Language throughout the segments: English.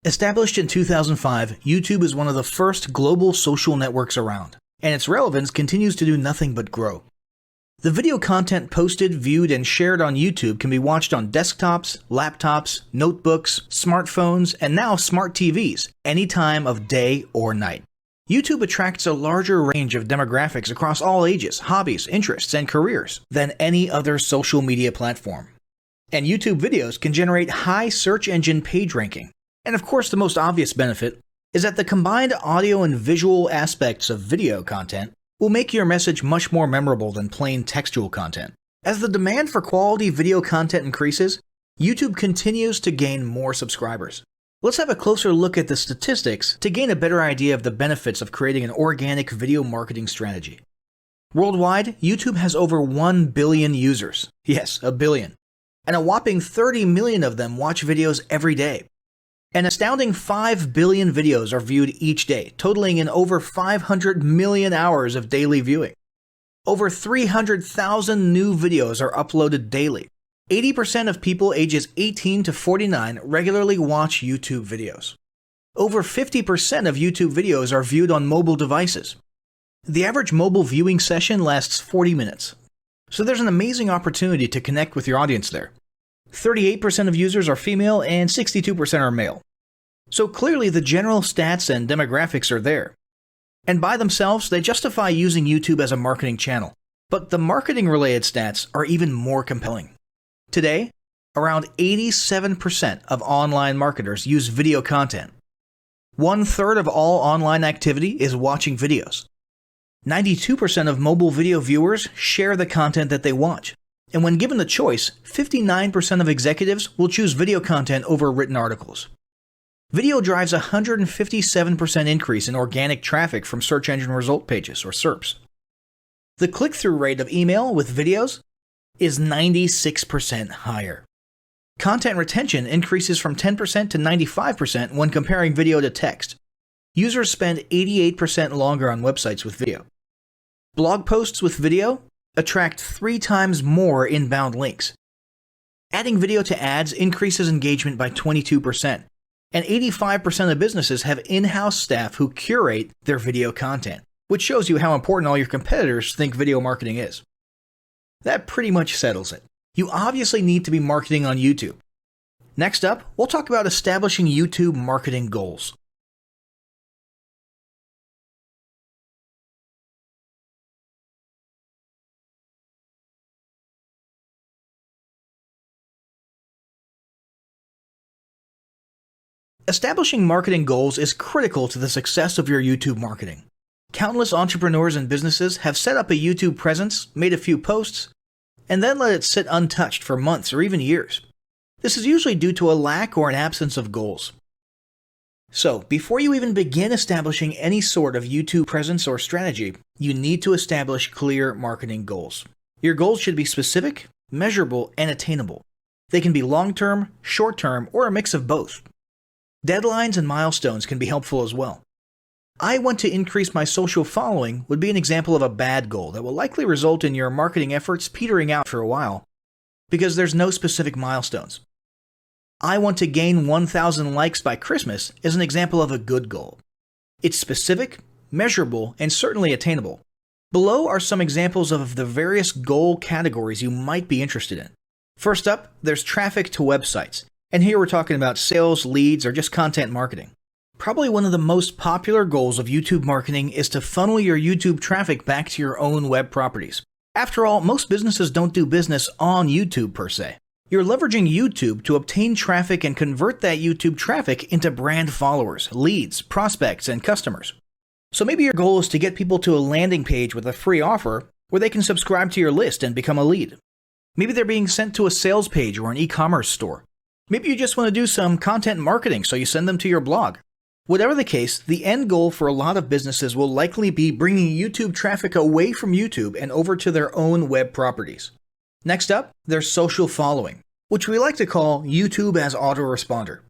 Established in 2005, YouTube is one of the first global social networks around, and its relevance continues to do nothing but grow. The video content posted, viewed, and shared on YouTube can be watched on desktops, laptops, notebooks, smartphones, and now smart TVs, any time of day or night. YouTube attracts a larger range of demographics across all ages, hobbies, interests, and careers than any other social media platform. And YouTube videos can generate high search engine page ranking. And of course, the most obvious benefit is that the combined audio and visual aspects of video content will make your message much more memorable than plain textual content. As the demand for quality video content increases, YouTube continues to gain more subscribers. Let's have a closer look at the statistics to gain a better idea of the benefits of creating an organic video marketing strategy. Worldwide, YouTube has over 1 billion users. Yes, a billion. And a whopping 30 million of them watch videos every day. An astounding 5 billion videos are viewed each day, totaling in over 500 million hours of daily viewing. Over 300,000 new videos are uploaded daily. 80% of people ages 18 to 49 regularly watch YouTube videos. Over 50% of YouTube videos are viewed on mobile devices. The average mobile viewing session lasts 40 minutes. So there's an amazing opportunity to connect with your audience there. 38% of users are female and 62% are male. So clearly the general stats and demographics are there. And by themselves, they justify using YouTube as a marketing channel. But the marketing-related stats are even more compelling. Today, around 87% of online marketers use video content. 1/3 of all online activity is watching videos. 92% of mobile video viewers share the content that they watch. And when given the choice, 59% of executives will choose video content over written articles. Video drives a 157% increase in organic traffic from search engine result pages, or SERPs. The click-through rate of email with videos is 96% higher. Content retention increases from 10% to 95% when comparing video to text. Users spend 88% longer on websites with video. Blog posts with video attract 3 times more inbound links. Adding video to ads increases engagement by 22%, and 85% of businesses have in-house staff who curate their video content, which shows you how important all your competitors think video marketing is. That pretty much settles it. You obviously need to be marketing on YouTube. Next up, we'll talk about establishing YouTube marketing goals. Establishing marketing goals is critical to the success of your YouTube marketing. Countless entrepreneurs and businesses have set up a YouTube presence, made a few posts, and then let it sit untouched for months or even years. This is usually due to a lack or an absence of goals. So, before you even begin establishing any sort of YouTube presence or strategy, you need to establish clear marketing goals. Your goals should be specific, measurable, and attainable. They can be long-term, short-term, or a mix of both. Deadlines and milestones can be helpful as well. I want to increase my social following would be an example of a bad goal that will likely result in your marketing efforts petering out for a while because there's no specific milestones. I want to gain 1,000 likes by Christmas is an example of a good goal. It's specific, measurable, and certainly attainable. Below are some examples of the various goal categories you might be interested in. First up, there's traffic to websites. And here we're talking about sales, leads, or just content marketing. Probably one of the most popular goals of YouTube marketing is to funnel your YouTube traffic back to your own web properties. After all, most businesses don't do business on YouTube per se. You're leveraging YouTube to obtain traffic and convert that YouTube traffic into brand followers, leads, prospects, and customers. So maybe your goal is to get people to a landing page with a free offer where they can subscribe to your list and become a lead. Maybe they're being sent to a sales page or an e-commerce store. Maybe you just want to do some content marketing, so you send them to your blog. Whatever the case, the end goal for a lot of businesses will likely be bringing YouTube traffic away from YouTube and over to their own web properties. Next up, there's social following, which we like to call YouTube as autoresponder.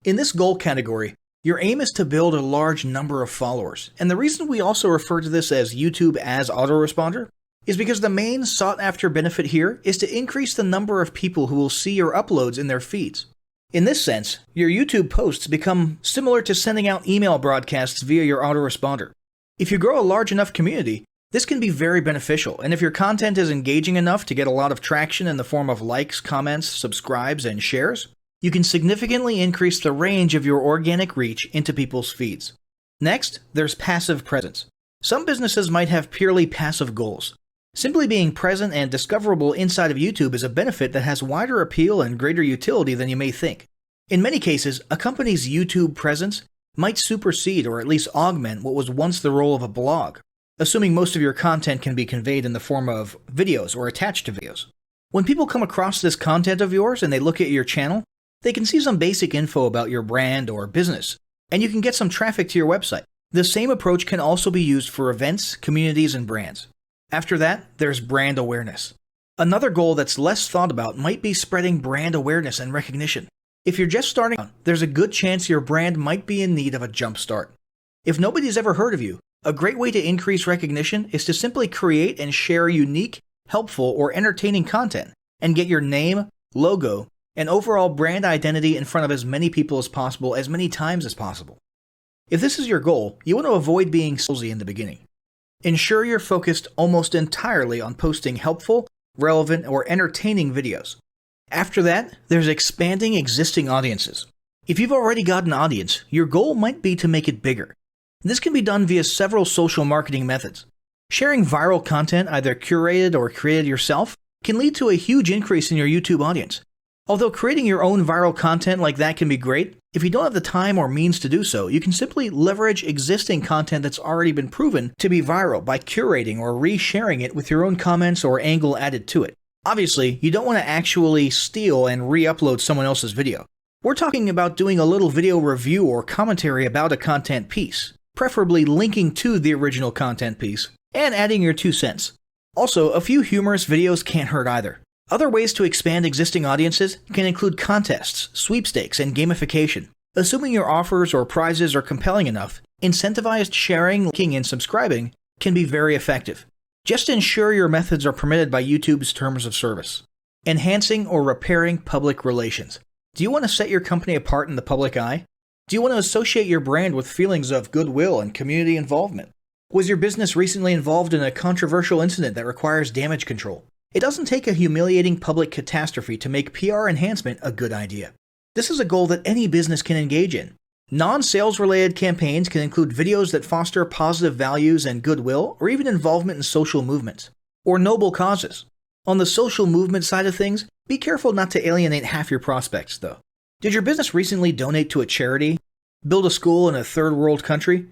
In this goal category, your aim is to build a large number of followers, and the reason we also refer to this as YouTube as autoresponder is because the main sought-after benefit here is to increase the number of people who will see your uploads in their feeds. In this sense, your YouTube posts become similar to sending out email broadcasts via your autoresponder. If you grow a large enough community, this can be very beneficial, and if your content is engaging enough to get a lot of traction in the form of likes, comments, subscribes, and shares, you can significantly increase the range of your organic reach into people's feeds. Next, there's passive presence. Some businesses might have purely passive goals. Simply being present and discoverable inside of YouTube is a benefit that has wider appeal and greater utility than you may think. In many cases, a company's YouTube presence might supersede or at least augment what was once the role of a blog, assuming most of your content can be conveyed in the form of videos or attached to videos. When people come across this content of yours and they look at your channel, they can see some basic info about your brand or business, and you can get some traffic to your website. The same approach can also be used for events, communities, and brands. After that, there's brand awareness. Another goal that's less thought about might be spreading brand awareness and recognition. If you're just starting out, there's a good chance your brand might be in need of a jump start. If nobody's ever heard of you, a great way to increase recognition is to simply create and share unique, helpful, or entertaining content and get your name, logo, and overall brand identity in front of as many people as possible as many times as possible. If this is your goal, you want to avoid being salesy in the beginning. Ensure you're focused almost entirely on posting helpful, relevant, or entertaining videos. After that, there's expanding existing audiences. If you've already got an audience, your goal might be to make it bigger. This can be done via several social marketing methods. Sharing viral content, either curated or created yourself, can lead to a huge increase in your YouTube audience. Although creating your own viral content like that can be great, if you don't have the time or means to do so, you can simply leverage existing content that's already been proven to be viral by curating or resharing it with your own comments or angle added to it. Obviously, you don't want to actually steal and re-upload someone else's video. We're talking about doing a little video review or commentary about a content piece, preferably linking to the original content piece, and adding your 2 cents. Also, a few humorous videos can't hurt either. Other ways to expand existing audiences can include contests, sweepstakes, and gamification. Assuming your offers or prizes are compelling enough, incentivized sharing, liking, and subscribing can be very effective. Just ensure your methods are permitted by YouTube's terms of service. Enhancing or repairing public relations. Do you want to set your company apart in the public eye? Do you want to associate your brand with feelings of goodwill and community involvement? Was your business recently involved in a controversial incident that requires damage control? It doesn't take a humiliating public catastrophe to make PR enhancement a good idea. This is a goal that any business can engage in. Non-sales related campaigns can include videos that foster positive values and goodwill, or even involvement in social movements, or noble causes. On the social movement side of things, be careful not to alienate half your prospects, though. Did your business recently donate to a charity? Build a school in a third world country?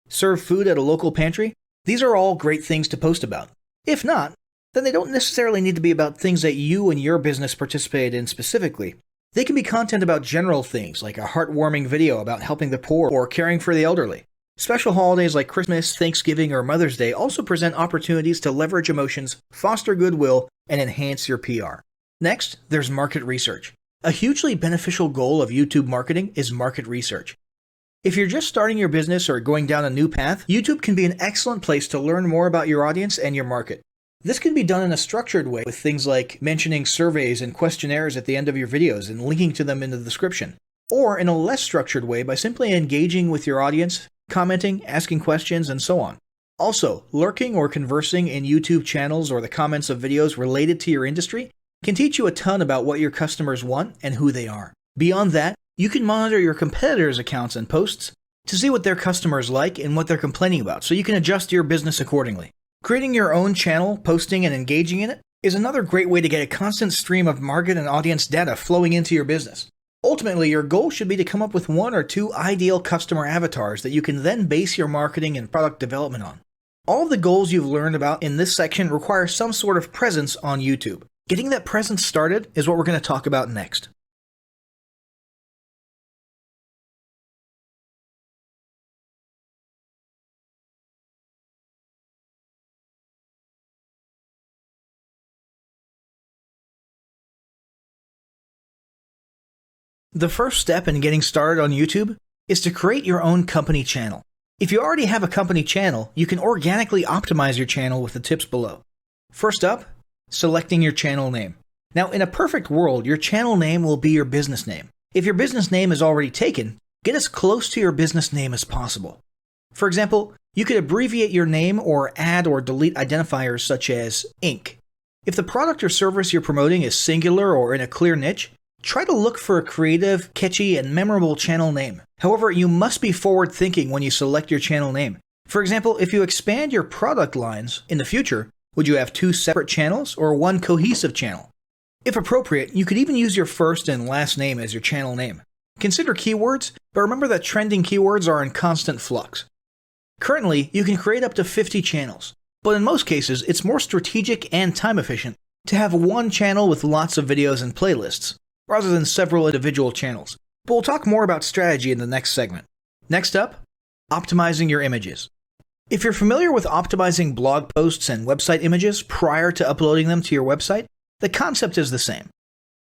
Serve food at a local pantry? These are all great things to post about. If not, then they don't necessarily need to be about things that you and your business participated in specifically. They can be content about general things, like a heartwarming video about helping the poor or caring for the elderly. Special holidays like Christmas, Thanksgiving, or Mother's Day also present opportunities to leverage emotions, foster goodwill, and enhance your PR. Next, there's market research. A hugely beneficial goal of YouTube marketing is market research. If you're just starting your business or going down a new path, YouTube can be an excellent place to learn more about your audience and your market. This can be done in a structured way with things like mentioning surveys and questionnaires at the end of your videos and linking to them in the description. Or in a less structured way by simply engaging with your audience, commenting, asking questions, and so on. Also, lurking or conversing in YouTube channels or the comments of videos related to your industry can teach you a ton about what your customers want and who they are. Beyond that, you can monitor your competitors' accounts and posts to see what their customers like and what they're complaining about, so you can adjust your business accordingly. Creating your own channel, posting, and engaging in it is another great way to get a constant stream of market and audience data flowing into your business. Ultimately, your goal should be to come up with 1 or 2 ideal customer avatars that you can then base your marketing and product development on. All of the goals you've learned about in this section require some sort of presence on YouTube. Getting that presence started is what we're going to talk about next. The first step in getting started on YouTube is to create your own company channel. If you already have a company channel, you can organically optimize your channel with the tips below. First up, selecting your channel name. Now, in a perfect world, your channel name will be your business name. If your business name is already taken, get as close to your business name as possible. For example, you could abbreviate your name or add or delete identifiers such as Inc. If the product or service you're promoting is singular or in a clear niche, try to look for a creative, catchy, and memorable channel name. However, you must be forward-thinking when you select your channel name. For example, if you expand your product lines in the future, would you have 2 separate channels or 1 cohesive channel? If appropriate, you could even use your first and last name as your channel name. Consider keywords, but remember that trending keywords are in constant flux. Currently, you can create up to 50 channels, but in most cases, it's more strategic and time efficient to have 1 channel with lots of videos and playlists, rather than several individual channels. But we'll talk more about strategy in the next segment. Next up, optimizing your images. If you're familiar with optimizing blog posts and website images prior to uploading them to your website, the concept is the same.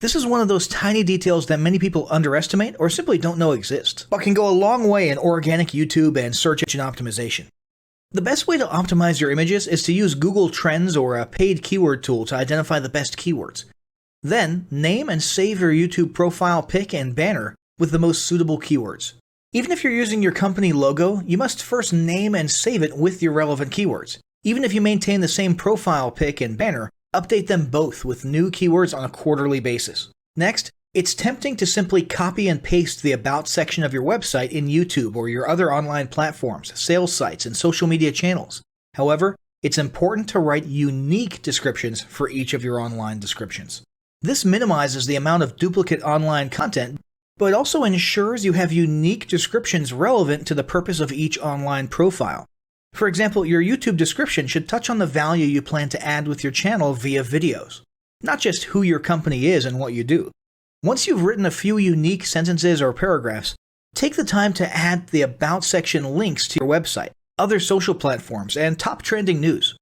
This is one of those tiny details that many people underestimate or simply don't know exist, but can go a long way in organic YouTube and search engine optimization. The best way to optimize your images is to use Google Trends or a paid keyword tool to identify the best keywords. Then, name and save your YouTube profile pic and banner with the most suitable keywords. Even if you're using your company logo, you must first name and save it with your relevant keywords. Even if you maintain the same profile pic and banner, update them both with new keywords on a quarterly basis. Next, it's tempting to simply copy and paste the About section of your website in YouTube or your other online platforms, sales sites, and social media channels. However, it's important to write unique descriptions for each of your online descriptions. This minimizes the amount of duplicate online content, but it also ensures you have unique descriptions relevant to the purpose of each online profile. For example, your YouTube description should touch on the value you plan to add with your channel via videos, not just who your company is and what you do. Once you've written a few unique sentences or paragraphs, take the time to add the About section links to your website, other social platforms, and top trending news.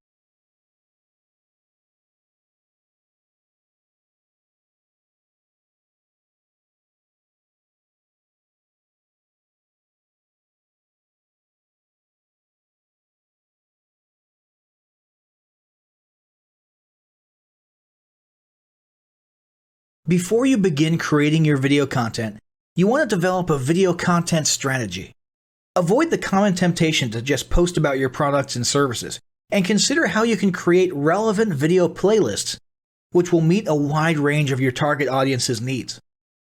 Before you begin creating your video content, you want to develop a video content strategy. Avoid the common temptation to just post about your products and services, and consider how you can create relevant video playlists which will meet a wide range of your target audience's needs.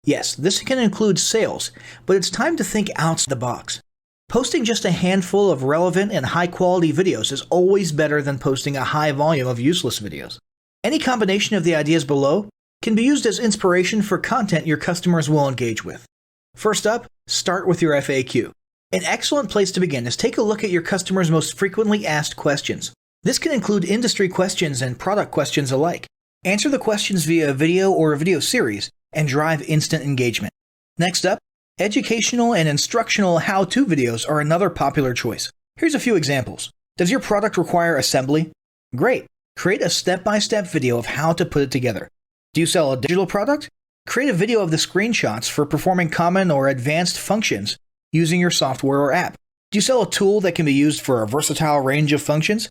Yes, this can include sales, but it's time to think outside the box. Posting just a handful of relevant and high-quality videos is always better than posting a high volume of useless videos. Any combination of the ideas below can be used as inspiration for content your customers will engage with. First up, start with your FAQ. An excellent place to begin is take a look at your customers' most frequently asked questions. This can include industry questions and product questions alike. Answer the questions via a video or a video series and drive instant engagement. Next up, educational and instructional how-to videos are another popular choice. Here's a few examples. Does your product require assembly? Great! Create a step-by-step video of how to put it together. Do you sell a digital product? Create a video of the screenshots for performing common or advanced functions using your software or app. Do you sell a tool that can be used for a versatile range of functions?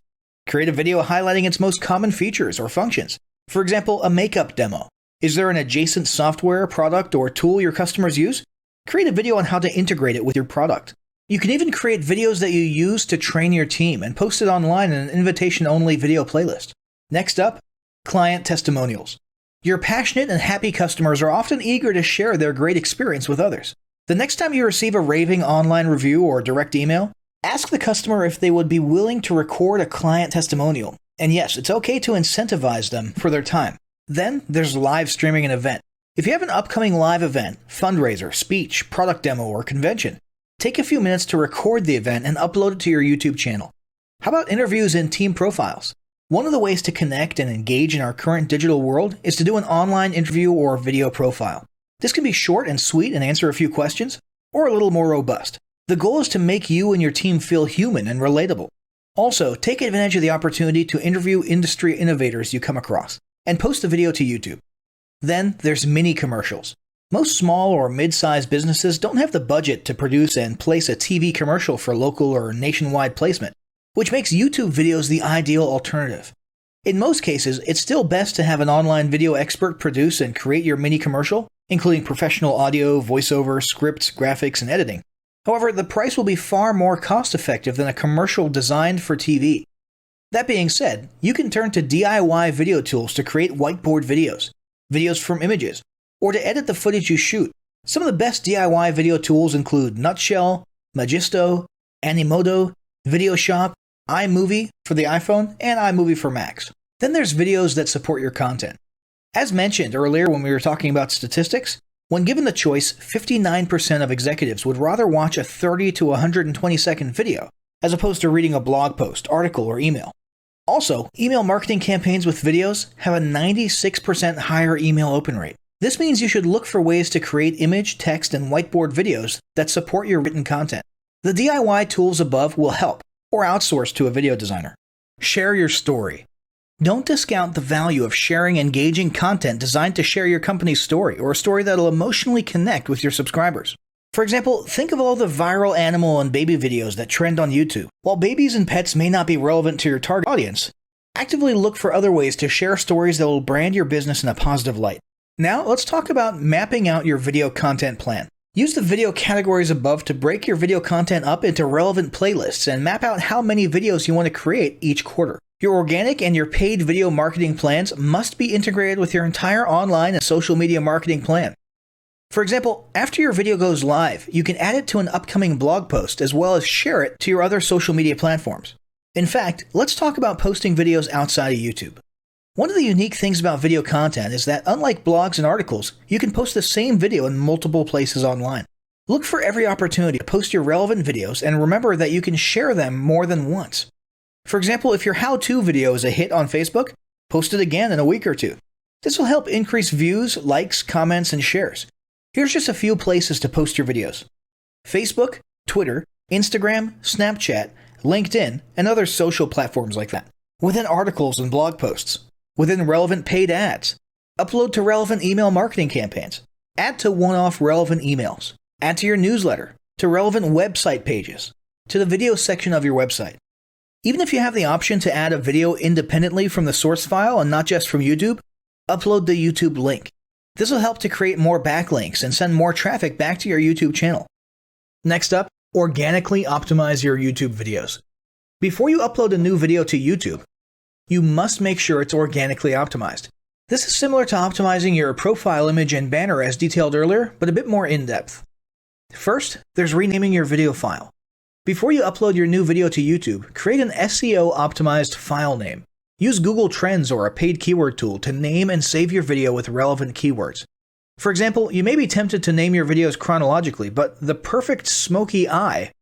Create a video highlighting its most common features or functions. For example, a makeup demo. Is there an adjacent software, product, or tool your customers use? Create a video on how to integrate it with your product. You can even create videos that you use to train your team and post it online in an invitation-only video playlist. Next up, client testimonials. Your passionate and happy customers are often eager to share their great experience with others. The next time you receive a raving online review or direct email, ask the customer if they would be willing to record a client testimonial. And yes, it's okay to incentivize them for their time. Then there's live streaming an event. If you have an upcoming live event, fundraiser, speech, product demo, or convention, take a few minutes to record the event and upload it to your YouTube channel. How about interviews and team profiles? One of the ways to connect and engage in our current digital world is to do an online interview or video profile. This can be short and sweet and answer a few questions, or a little more robust. The goal is to make you and your team feel human and relatable. Also, take advantage of the opportunity to interview industry innovators you come across, and post the video to YouTube. Then there's mini commercials. Most small or mid-sized businesses don't have the budget to produce and place a TV commercial for local or nationwide placement, which makes YouTube videos the ideal alternative. In most cases, it's still best to have an online video expert produce and create your mini commercial, including professional audio, voiceover, scripts, graphics, and editing. However, the price will be far more cost-effective than a commercial designed for TV. That being said, you can turn to DIY video tools to create whiteboard videos, videos from images, or to edit the footage you shoot. Some of the best DIY video tools include Nutshell, Magisto, Animoto, VideoShop, iMovie for the iPhone, and iMovie for Macs. Then there's videos that support your content. As mentioned earlier when we were talking about statistics, when given the choice, 59% of executives would rather watch a 30 to 120 second video as opposed to reading a blog post, article, or email. Also, email marketing campaigns with videos have a 96% higher email open rate. This means you should look for ways to create image, text, and whiteboard videos that support your written content. The DIY tools above will help, or outsource to a video designer. Share your story. Don't discount the value of sharing engaging content designed to share your company's story, or a story that'll emotionally connect with your subscribers. For example, think of all the viral animal and baby videos that trend on YouTube. While babies and pets may not be relevant to your target audience, actively look for other ways to share stories that will brand your business in a positive light. Now, let's talk about mapping out your video content plan. Use the video categories above to break your video content up into relevant playlists and map out how many videos you want to create each quarter. Your organic and your paid video marketing plans must be integrated with your entire online and social media marketing plan. For example, after your video goes live, you can add it to an upcoming blog post as well as share it to your other social media platforms. In fact, let's talk about posting videos outside of YouTube. One of the unique things about video content is that unlike blogs and articles, you can post the same video in multiple places online. Look for every opportunity to post your relevant videos and remember that you can share them more than once. For example, if your how-to video is a hit on Facebook, post it again in a week or two. This will help increase views, likes, comments, and shares. Here's just a few places to post your videos: Facebook, Twitter, Instagram, Snapchat, LinkedIn, and other social platforms like that. Within articles and blog posts. Within relevant paid ads. Upload to relevant email marketing campaigns. Add to one-off relevant emails. Add to your newsletter. To relevant website pages. To the video section of your website. Even if you have the option to add a video independently from the source file and not just from YouTube, upload the YouTube link. This will help to create more backlinks and send more traffic back to your YouTube channel. Next up, organically optimize your YouTube videos. Before you upload a new video to YouTube, you must make sure it's organically optimized. This is similar to optimizing your profile image and banner as detailed earlier, but a bit more in-depth. First, there's renaming your video file. Before you upload your new video to YouTube, create an SEO-optimized file name. Use Google Trends or a paid keyword tool to name and save your video with relevant keywords. For example, you may be tempted to name your videos chronologically, but the perfect smoky eye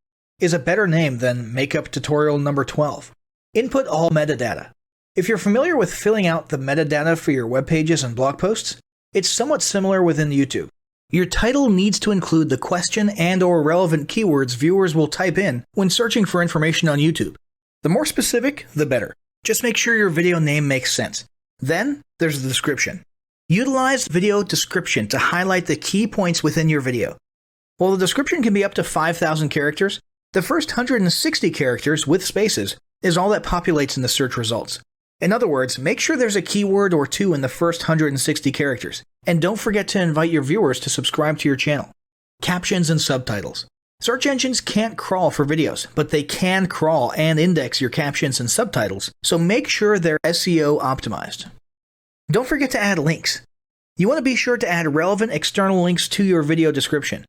is a better name than makeup tutorial number 12. Input all metadata. If you're familiar with filling out the metadata for your web pages and blog posts, it's somewhat similar within YouTube. Your title needs to include the question and/or relevant keywords viewers will type in when searching for information on YouTube. The more specific, the better. Just make sure your video name makes sense. Then, there's the description. Utilize video description to highlight the key points within your video. While the description can be up to 5,000 characters, the first 160 characters with spaces is all that populates in the search results. In other words, make sure there's a keyword or two in the first 160 characters, and don't forget to invite your viewers to subscribe to your channel. Captions and subtitles. Search engines can't crawl for videos, but they can crawl and index your captions and subtitles, so make sure they're SEO optimized. Don't forget to add links. You want to be sure to add relevant external links to your video description.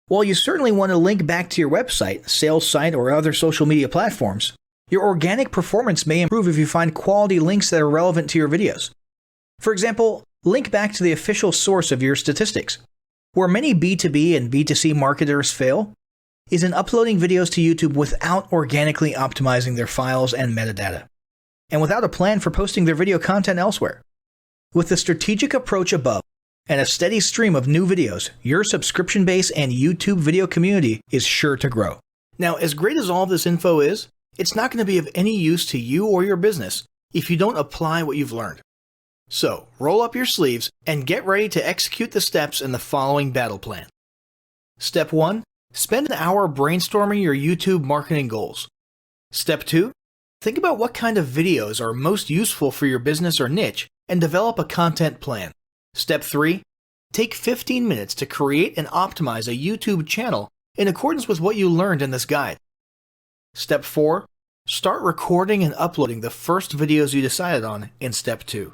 While you certainly want to link back to your website, sales site, or other social media platforms, your organic performance may improve if you find quality links that are relevant to your videos. For example, link back to the official source of your statistics. Where many B2B and B2C marketers fail is in uploading videos to YouTube without organically optimizing their files and metadata, and without a plan for posting their video content elsewhere. With the strategic approach above and a steady stream of new videos, your subscription base and YouTube video community is sure to grow. Now, as great as all this info is, it's not going to be of any use to you or your business if you don't apply what you've learned. So, roll up your sleeves and get ready to execute the steps in the following battle plan. Step 1. Spend an hour brainstorming your YouTube marketing goals. Step 2. Think about what kind of videos are most useful for your business or niche and develop a content plan. Step 3. Take 15 minutes to create and optimize a YouTube channel in accordance with what you learned in this guide. Step 4. Start recording and uploading the first videos you decided on in Step 2.